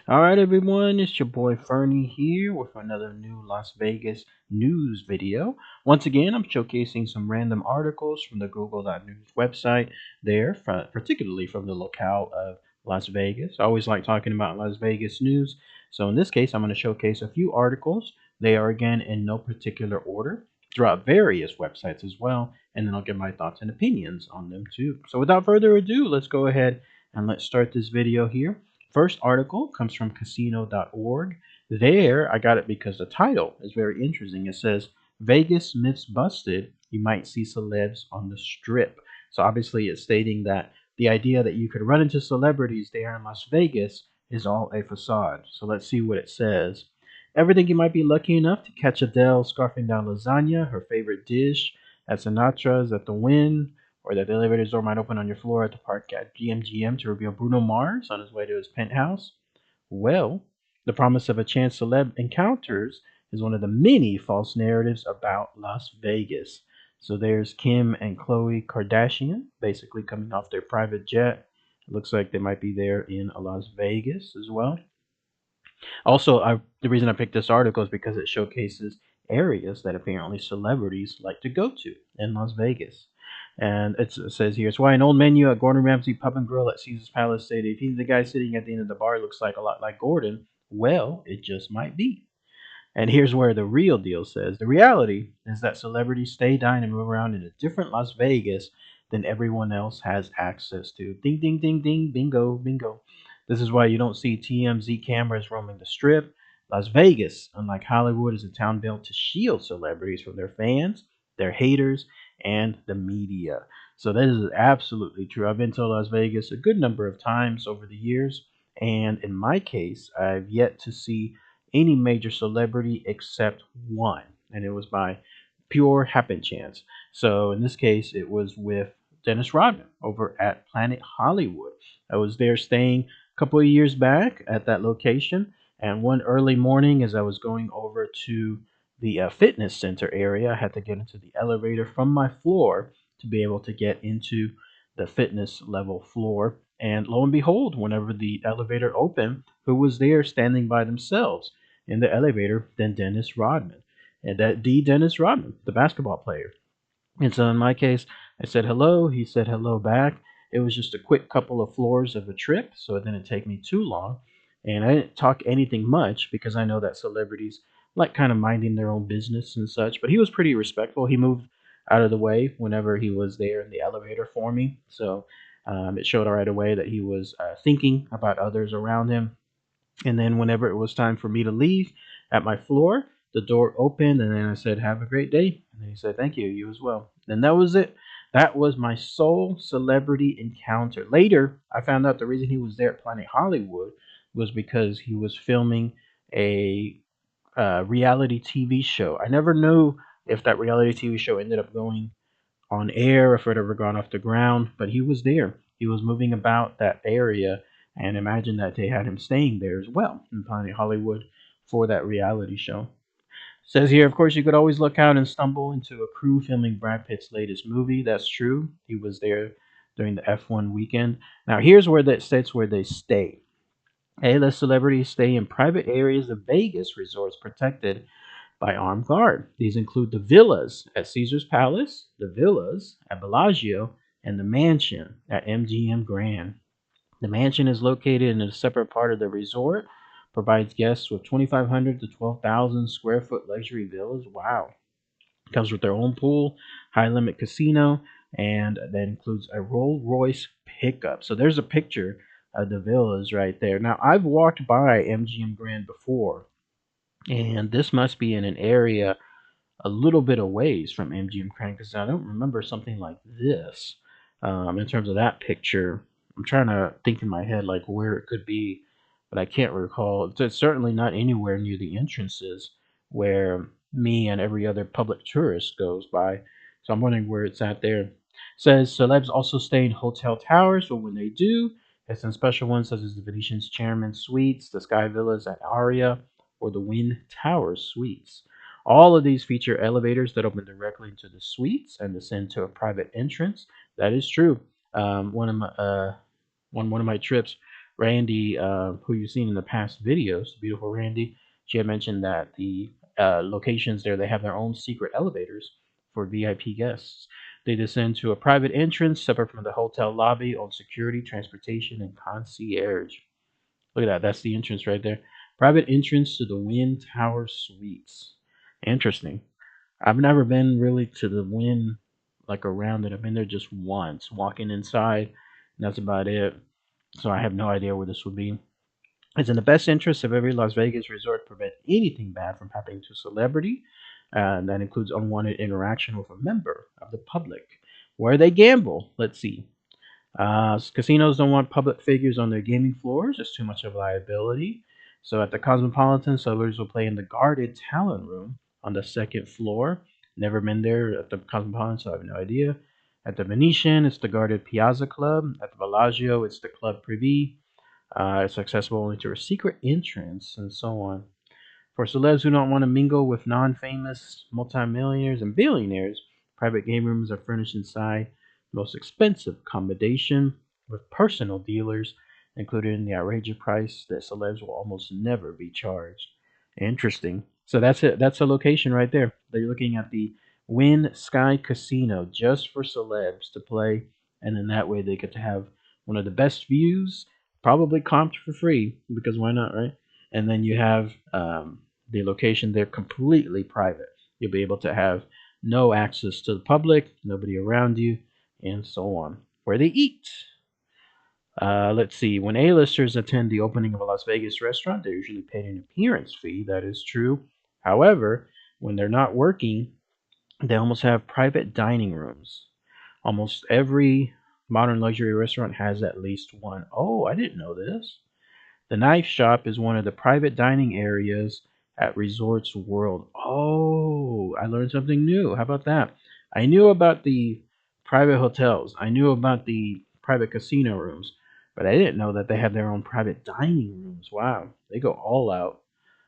All right, everyone, it's your boy Fernie here with another new Las Vegas news video. Once again, I'm showcasing some random articles from the Google.News website there, particularly from the locale of Las Vegas. I always like talking about Las Vegas news. So in this case, I'm going to showcase a few articles. They are, again, in no particular order throughout various websites as well, and then I'll give my thoughts and opinions on them too. So without further ado, let's go ahead and let's start this video here. First article comes from casino.org. There, I got it because the title is very interesting. It says, Vegas myths busted. You might see celebs on the strip. So obviously, it's stating that the idea that you could run into celebrities there in Las Vegas is all a facade. So let's see what it says. Everything you might be lucky enough to catch Adele scarfing down lasagna, her favorite dish, at Sinatra's at the Wynn, or that the elevator door might open on your floor at the park at GMGM to reveal Bruno Mars on his way to his penthouse? Well, the promise of a chance celeb encounters is one of the many false narratives about Las Vegas. So there's Kim and Khloe Kardashian basically coming off their private jet. It looks like they might be there in Las Vegas as well. Also, the reason I picked this article is because it showcases areas that apparently celebrities like to go to in Las Vegas. And it says here, it's why an old menu at Gordon Ramsay Pub and Grill at Caesar's Palace stated, if he's the guy sitting at the end of the bar looks like a lot like Gordon, well, it just might be. And here's where the real deal says, the reality is that celebrities stay, dine, and move around in a different Las Vegas than everyone else has access to. Ding, ding, ding, ding, bingo, bingo. This is why you don't see TMZ cameras roaming the strip. Las Vegas, unlike Hollywood, is a town built to shield celebrities from their fans, their haters, and the media. So that is absolutely true. I've been to Las Vegas a good number of times over the years, and in my case, I've yet to see any major celebrity except one, and it was by pure happen chance. So in this case, it was with Dennis Rodman over at Planet Hollywood. I was there staying a couple of years back at that location, and one early morning, as I was going over to the fitness center area, I had to get into the elevator from my floor to be able to get into the fitness level floor. And lo and behold, whenever the elevator opened, who was there standing by themselves in the elevator than Dennis Rodman? And that D. Dennis Rodman, the basketball player. And so in my case, I said hello. He said hello back. It was just a quick couple of floors of a trip, so it didn't take me too long. And I didn't talk anything much because I know that celebrities like kind of minding their own business and such. But he was pretty respectful. He moved out of the way whenever he was there in the elevator for me. So it showed right away that he was thinking about others around him. And then whenever it was time for me to leave at my floor, the door opened and then I said, "Have a great day." And then he said, "Thank you, you as well." And that was it. That was my sole celebrity encounter. Later, I found out the reason he was there at Planet Hollywood was because he was filming a reality TV show. I never knew if that reality TV show ended up going on air, if it ever gone off the ground, but he was there. He was moving about that area, and imagine that they had him staying there as well in Planet Hollywood for that reality show. Says here, of course, you could always look out and stumble into a crew filming Brad Pitt's latest movie. That's true. He was there during the F1 weekend. Now, here's where that states where they stay. A-list celebrities stay in private areas of Vegas resorts protected by armed guard. These include the villas at Caesar's Palace, the villas at Bellagio, and the mansion at MGM Grand. The mansion is located in a separate part of the resort, provides guests with 2,500 to 12,000 square foot luxury villas. Wow. Comes with their own pool, high limit casino, and that includes a Rolls Royce pickup. So there's a picture of the villas right there. Now, I've walked by MGM Grand before, and this must be in an area a little bit of ways from MGM Grand because I don't remember something like this. In terms of that picture, I'm trying to think in my head like where it could be, but I can't recall. It's certainly not anywhere near the entrances where me and every other public tourist goes by. So I'm wondering where it's at there. Says celebs also stay in hotel towers, but when they do, it's in special ones such as the Venetian's Chairman Suites, the Sky Villas at Aria, or the Wynn Towers Suites. All of these feature elevators that open directly into the suites and descend to a private entrance. That is true. One of my trips, Randy, who you've seen in the past videos, beautiful Randy, she had mentioned that the locations there, they have their own secret elevators for VIP guests. They descend to a private entrance separate from the hotel lobby, on security, transportation, and concierge. Look at that. That's the entrance right there. Private entrance to the Wynn Tower Suites. Interesting. I've never been really to the Wynn, like around it. I've been there just once, walking inside, and that's about it. So I have no idea where this would be. It's in the best interest of every Las Vegas resort to prevent anything bad from happening to a celebrity. And that includes unwanted interaction with a member of the public. Where they gamble, let's see. Casinos don't want public figures on their gaming floors. It's too much of a liability. So at the Cosmopolitan, celebrities will play in the guarded talent room on the second floor. Never been there at the Cosmopolitan, so I have no idea. At the Venetian, it's the guarded Piazza Club. At the Bellagio, it's the Club Privé. It's accessible only through a secret entrance, and so on. For celebs who don't want to mingle with non-famous multimillionaires and billionaires, private game rooms are furnished inside most expensive accommodation with personal dealers included in the outrageous price that celebs will almost never be charged. Interesting. So that's it. That's a location right there. They're looking at the Wynn Sky Casino just for celebs to play, and then that way they get to have one of the best views, probably comped for free because why not, right? And then you have the location there completely private. You'll be able to have no access to the public, nobody around you, and so on. Where they eat. Let's see. When A-listers attend the opening of a Las Vegas restaurant, they're usually paid an appearance fee. That is true. However, when they're not working, they almost have private dining rooms. Almost every modern luxury restaurant has at least one. Oh, I didn't know this. The Knife Shop is one of the private dining areas at Resorts World. Oh, I learned something new. How about that? I knew about the private hotels. I knew about the private casino rooms, but I didn't know that they have their own private dining rooms. Wow, they go all out.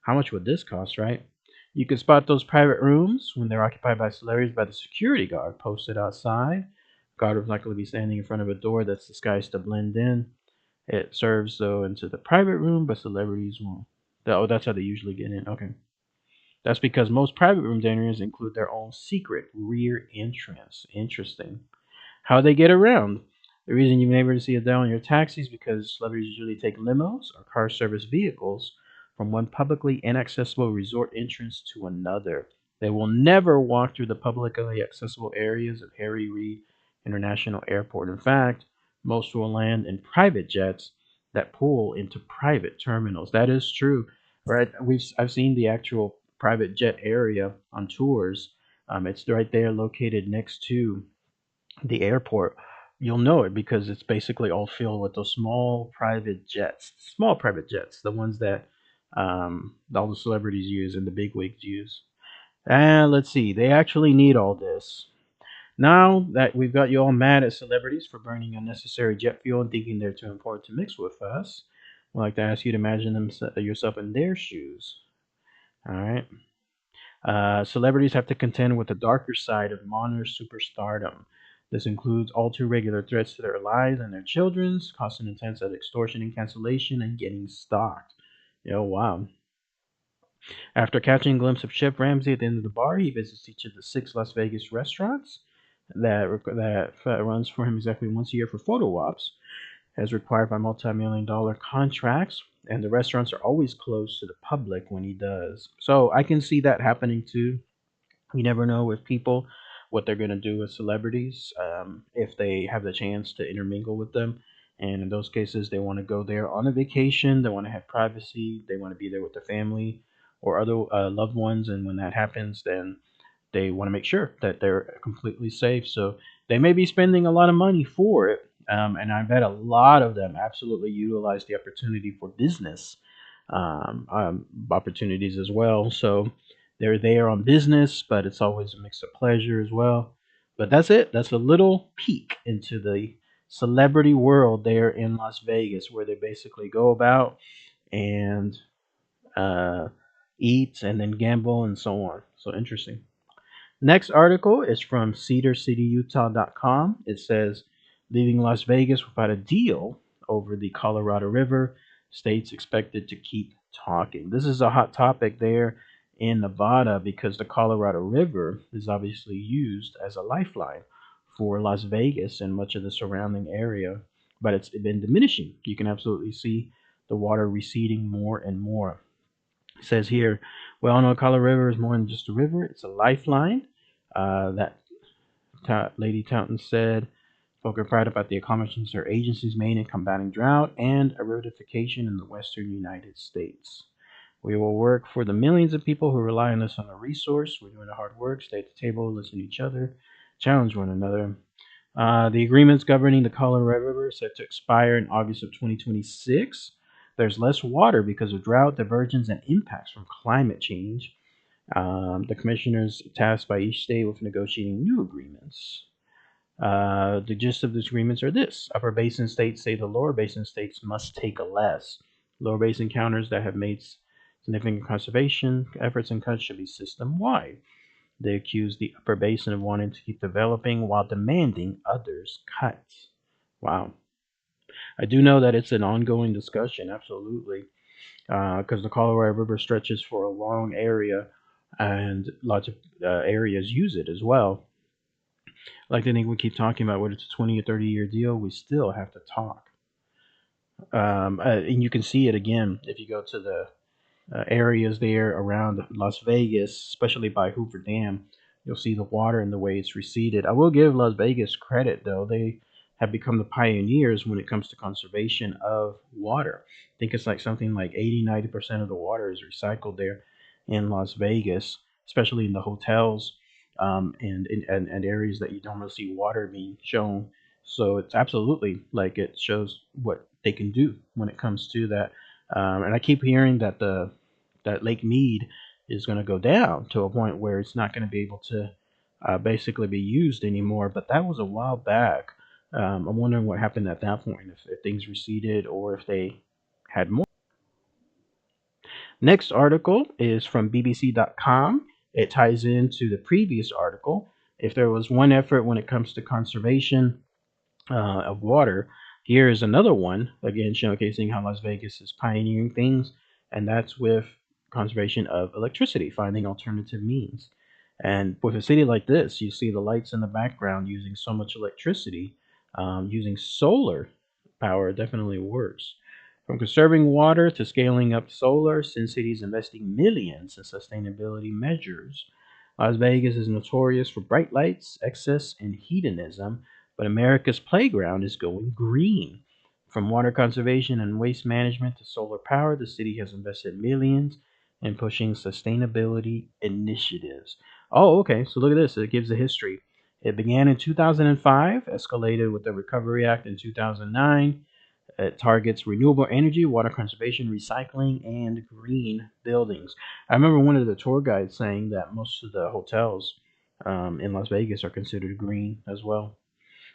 How much would this cost, right? You can spot those private rooms when they're occupied by celebrities by the security guard posted outside. Guard will likely be standing in front of a door that's disguised to blend in. It serves though into the private room, but celebrities won't. Oh, that's how they usually get in. Okay. That's because most private room dinners include their own secret rear entrance. Interesting. How they get around. The reason you've been able to see Adele in your taxi is because celebrities usually take limos or car service vehicles from one publicly inaccessible resort entrance to another. They will never walk through the publicly accessible areas of Harry Reid International Airport. In fact, most will land in private jets that pull into private terminals. That is true, right? I've seen the actual private jet area on tours. It's right there, located next to the airport. You'll know it because it's basically all filled with those small private jets, the ones that all the celebrities use and the bigwigs use. And let's see, they actually need all this. Now that we've got you all mad at celebrities for burning unnecessary jet fuel and thinking they're too important to mix with us, I'd like to ask you to imagine yourself in their shoes. All right. Celebrities have to contend with the darker side of modern superstardom. This includes all too regular threats to their lives and their children's, constant attempts at extortion and cancellation, and getting stalked. Oh, wow. After catching a glimpse of Chef Ramsay at the end of the bar, he visits each of the 6 Las Vegas restaurants that runs for him exactly once a year for photo ops, as required by multi-million-dollar contracts. And the restaurants are always closed to the public when he does. So I can see that happening too. You never know with people what they're going to do with celebrities if they have the chance to intermingle with them. And in those cases, they want to go there on a vacation. They want to have privacy. They want to be there with their family or other loved ones. And when that happens, then they want to make sure that they're completely safe. So they may be spending a lot of money for it. And I bet a lot of them absolutely utilize the opportunity for business opportunities as well. So they're there on business, but it's always a mix of pleasure as well. But that's it. That's a little peek into the celebrity world there in Las Vegas, where they basically go about and uh, eat and then gamble and so on. So interesting. Next article is from cedarcityutah.com. It says, leaving Las Vegas without a deal over the Colorado River. States expected to keep talking. This is a hot topic there in Nevada because the Colorado River is obviously used as a lifeline for Las Vegas and much of the surrounding area, but it's been diminishing. You can absolutely see the water receding more and more. It says here, well, no, Colorado River is more than just a river; it's a lifeline. That Lady Taunton said, spoken proud about the accomplishments her agencies made in combating drought and aridification in the western United States. We will work for the millions of people who rely on us as a resource. We're doing the hard work, stay at the table, listen to each other, challenge one another. The agreements governing the Colorado River are set to expire in August of 2026. There's less water because of drought, divergence, and impacts from climate change. The commissioners tasked by each state with negotiating new agreements. The gist of these agreements are this: upper basin states say the lower basin states must take less. Lower basin counters that have made significant conservation efforts and cuts should be system wide. They accuse the upper basin of wanting to keep developing while demanding others cut. Wow. I do know that it's an ongoing discussion, absolutely, because the Colorado River stretches for a long area and lots of areas use it as well. Like the thing we keep talking about, whether it's a 20 or 30-year deal, we still have to talk. And you can see it again if you go to the areas there around Las Vegas, especially by Hoover Dam. You'll see the water and the way it's receded. I will give Las Vegas credit, though. They have become the pioneers when it comes to conservation of water. I think it's like something like 80-90% of the water is recycled there in Las Vegas, especially in the hotels and areas that you don't really see water being shown. So it's absolutely like it shows what they can do when it comes to that. And I keep hearing that that Lake Mead is going to go down to a point where it's not going to be able to basically be used anymore. But that was a while back. I'm wondering what happened at that point, if things receded or if they had more. Next article is from BBC.com. It ties into the previous article. If there was one effort when it comes to conservation of water, here is another one, again showcasing how Las Vegas is pioneering things, and that's with conservation of electricity, finding alternative means. And with a city like this, you see the lights in the background using so much electricity. Using solar power definitely works. From conserving water to scaling up solar, Sin City's investing millions in sustainability measures. Las Vegas is notorious for bright lights, excess, and hedonism, but America's playground is going green. From water conservation and waste management to solar power, the city has invested millions in pushing sustainability initiatives. Oh, okay, so look at this. It gives a history. It began in 2005, escalated with the Recovery Act in 2009. It targets renewable energy, water conservation, recycling, and green buildings. I remember one of the tour guides saying that most of the hotels in Las Vegas are considered green as well.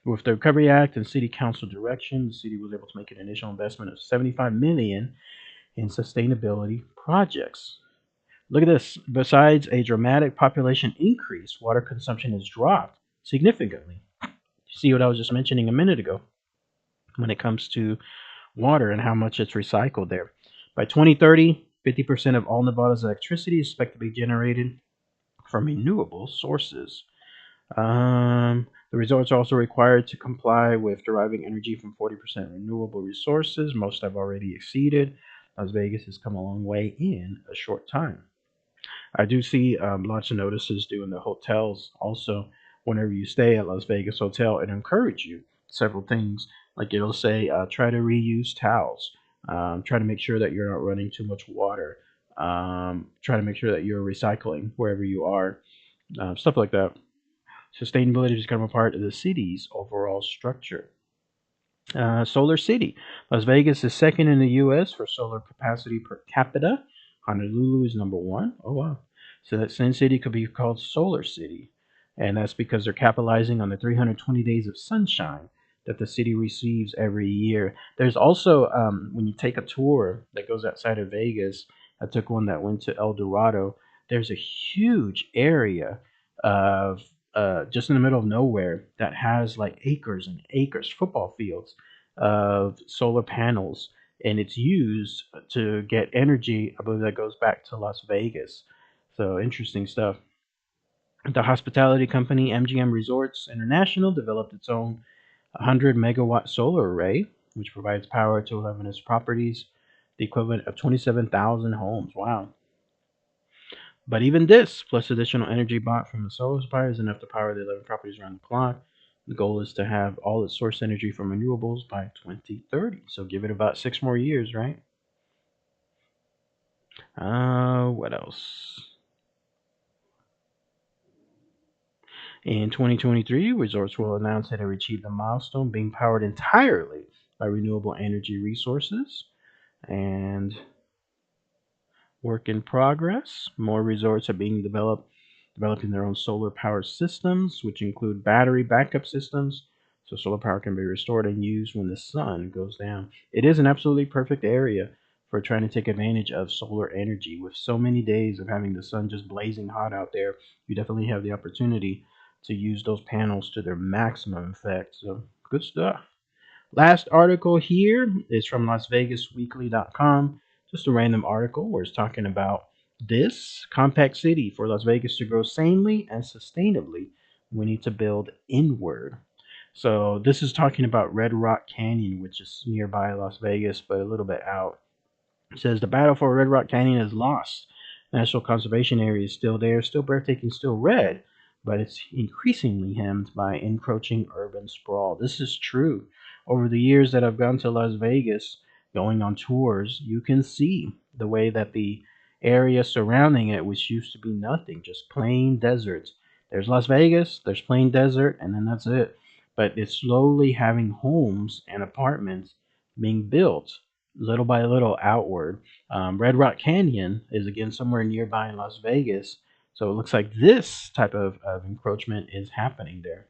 With the Recovery Act and City Council direction, the city was able to make an initial investment of $75 million in sustainability projects. Look at this. Besides a dramatic population increase, water consumption has dropped significantly. See what I was just mentioning a minute ago when it comes to water and how much it's recycled there. By 2030, 50% of all Nevada's electricity is expected to be generated from renewable sources. The resorts are also required to comply with deriving energy from 40% renewable resources. Most have already exceeded. Las Vegas has come a long way in a short time. I do see lots of notices doing the hotels also. Whenever you stay at Las Vegas Hotel, it encourage you several things. Like it'll say, try to reuse towels. Try to make sure that you're not running too much water. Try to make sure that you're recycling wherever you are. Stuff like that. Sustainability has become a part of the city's overall structure. Solar City. Las Vegas is second in the U.S. for solar capacity per capita. Honolulu is number one. Oh, wow. So that Sin City could be called Solar City. And that's because they're capitalizing on the 320 days of sunshine that the city receives every year. There's also, when you take a tour that goes outside of Vegas, I took one that went to El Dorado. There's a huge area of just in the middle of nowhere that has like acres and acres, football fields, of solar panels, and it's used to get energy. I believe that goes back to Las Vegas. So interesting stuff. The hospitality company MGM Resorts International developed its own 100 megawatt solar array, which provides power to 11 of its properties, the equivalent of 27,000 homes. Wow. But even this, plus additional energy bought from the solar supplier, is enough to power the 11 properties around the clock. The goal is to have all its source energy from renewables by 2030. So give it about 6 more years, right? What else? In 2023, resorts will announce that it achieved the milestone being powered entirely by renewable energy resources. And work in progress. More resorts are being developing their own solar power systems, which include battery backup systems, so solar power can be restored and used when the sun goes down. It is an absolutely perfect area for trying to take advantage of solar energy. With so many days of having the sun just blazing hot out there, you definitely have the opportunity to use those panels to their maximum effect. So, good stuff. Last article here is from LasVegasWeekly.com. Just a random article where it's talking about this compact city for Las Vegas to grow sanely and sustainably. We need to build inward. So this is talking about Red Rock Canyon, which is nearby Las Vegas, but a little bit out. It says the battle for Red Rock Canyon is lost. National Conservation Area is still there, still breathtaking, still red, but it's increasingly hemmed by encroaching urban sprawl. This is true. Over the years that I've gone to Las Vegas, going on tours, you can see the way that the area surrounding it, which used to be nothing, just plain deserts. There's Las Vegas, there's plain desert, and then that's it. But it's slowly having homes and apartments being built little by little outward. Red Rock Canyon is again somewhere nearby in Las Vegas, so it looks like this type of encroachment is happening there.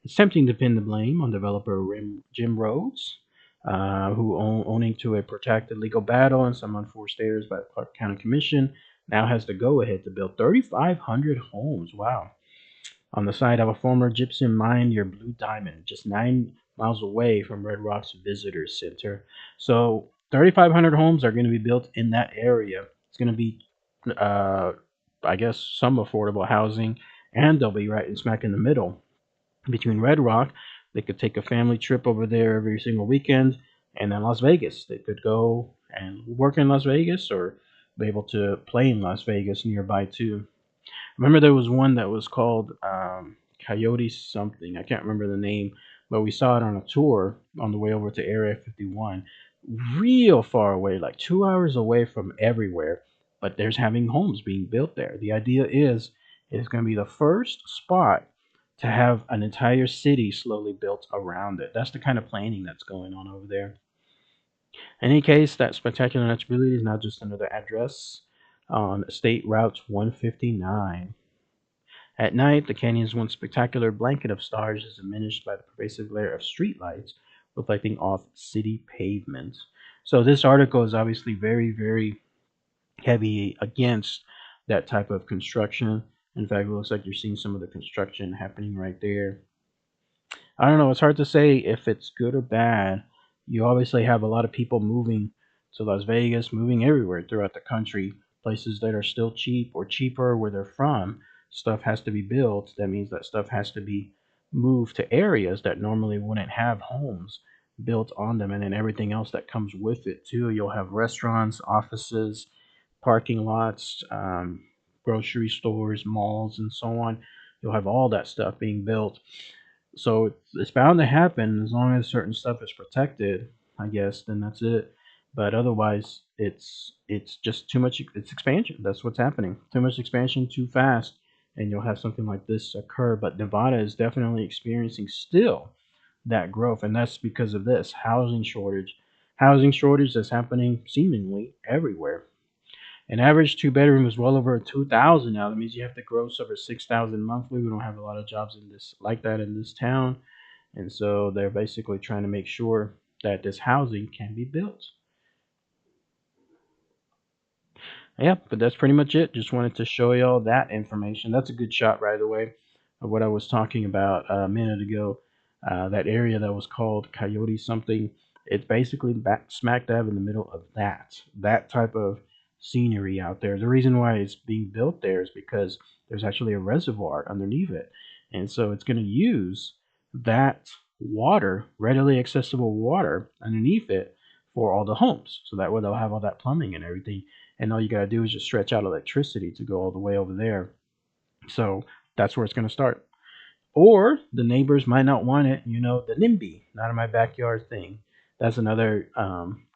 It's tempting to pin the blame on developer Jim Rhodes, who owning to a protracted legal battle and some unforced errors by the Clark County Commission, now has the go-ahead to build 3,500 homes. Wow, on the site of a former gypsum mine near Blue Diamond, just 9 miles away from Red Rock's Visitor Center. So 3,500 homes are going to be built in that area. It's going to be, uh, I guess, some affordable housing, and they'll be right in smack in the middle between Red Rock. They could take a family trip over there every single weekend, and then Las Vegas. They could go and work in Las Vegas or be able to play in Las Vegas nearby too. Remember, there was one that was called Coyote something. I can't remember the name, but we saw it on a tour on the way over to Area 51. Real far away, like 2 hours away from everywhere. But there's having homes being built there. The idea is it's going to be the first spot to have an entire city slowly built around it. That's the kind of planning that's going on over there. In any case, that spectacular natural beauty is now just another address on State Route 159. At night, the canyon's once spectacular blanket of stars is diminished by the pervasive glare of streetlights reflecting off city pavements. So this article is obviously very, very heavy against that type of construction. In fact, it looks like you're seeing some of the construction happening right there. I don't know. It's hard to say if it's good or bad. You obviously have a lot of people moving to Las Vegas, moving everywhere throughout the country, places that are still cheap or cheaper where they're from. Stuff has to be built. That means that stuff has to be moved to areas that normally wouldn't have homes built on them, and then everything else that comes with it too. You'll have restaurants, offices, parking lots, grocery stores, malls, and so on. You'll have all that stuff being built, so it's bound to happen as long as certain stuff is protected, I guess. Then that's it. But otherwise, it's just too much. It's expansion. That's what's happening. Too much expansion, too fast, and you'll have something like this occur. But Nevada is definitely experiencing still that growth, and that's because of this housing shortage. Housing shortage that's happening seemingly everywhere. An average two bedroom is well over 2,000 now. That means you have to gross over 6,000 monthly. We don't have a lot of jobs in this like that in this town, and so they're basically trying to make sure that this housing can be built. Yeah, but that's pretty much it. Just wanted to show y'all that information. That's a good shot right away of what I was talking about a minute ago. that area that was called Coyote something. It's basically back smack dab in the middle of that type of scenery out there. The reason why it's being built there is because there's actually a reservoir underneath it, and so it's going to use that water, readily accessible water underneath it for all the homes. So that way they'll have all that plumbing and everything, and all you got to do is just stretch out electricity to go all the way over there. So that's where it's going to start. Or the neighbors might not want it, the NIMBY, not in my backyard thing. That's another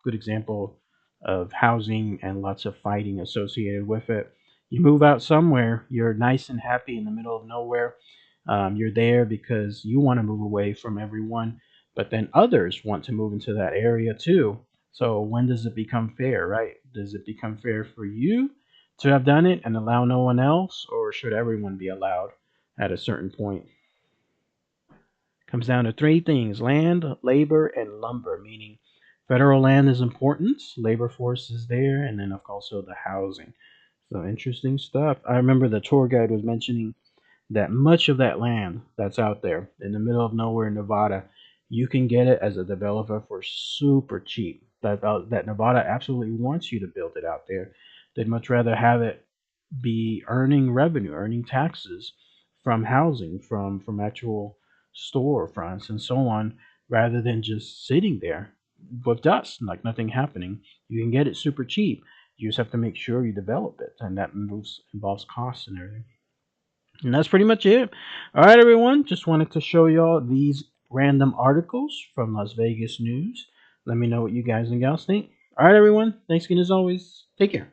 good example of housing and lots of fighting associated with it. You move out somewhere, you're nice and happy in the middle of nowhere. You're there because you want to move away from everyone, but then others want to move into that area too. So when does it become fair, right? Does it become fair for you to have done it and allow no one else, or should everyone be allowed at a certain point? Comes down to three things: land, labor, and lumber, meaning federal land is important, labor force is there, and then, of course, also the housing. So interesting stuff. I remember the tour guide was mentioning that much of that land that's out there in the middle of nowhere in Nevada, you can get it as a developer for super cheap. That Nevada absolutely wants you to build it out there. They'd much rather have it be earning revenue, earning taxes from housing, from actual storefronts and so on, rather than just sitting there with dust, like nothing happening. You can get it super cheap. You just have to make sure you develop it, and that involves costs and everything. And that's pretty much it. All right, everyone. Just wanted to show y'all these random articles from Las Vegas news. Let me know what you guys and gals think. All right, everyone. Thanks again as always. Take care.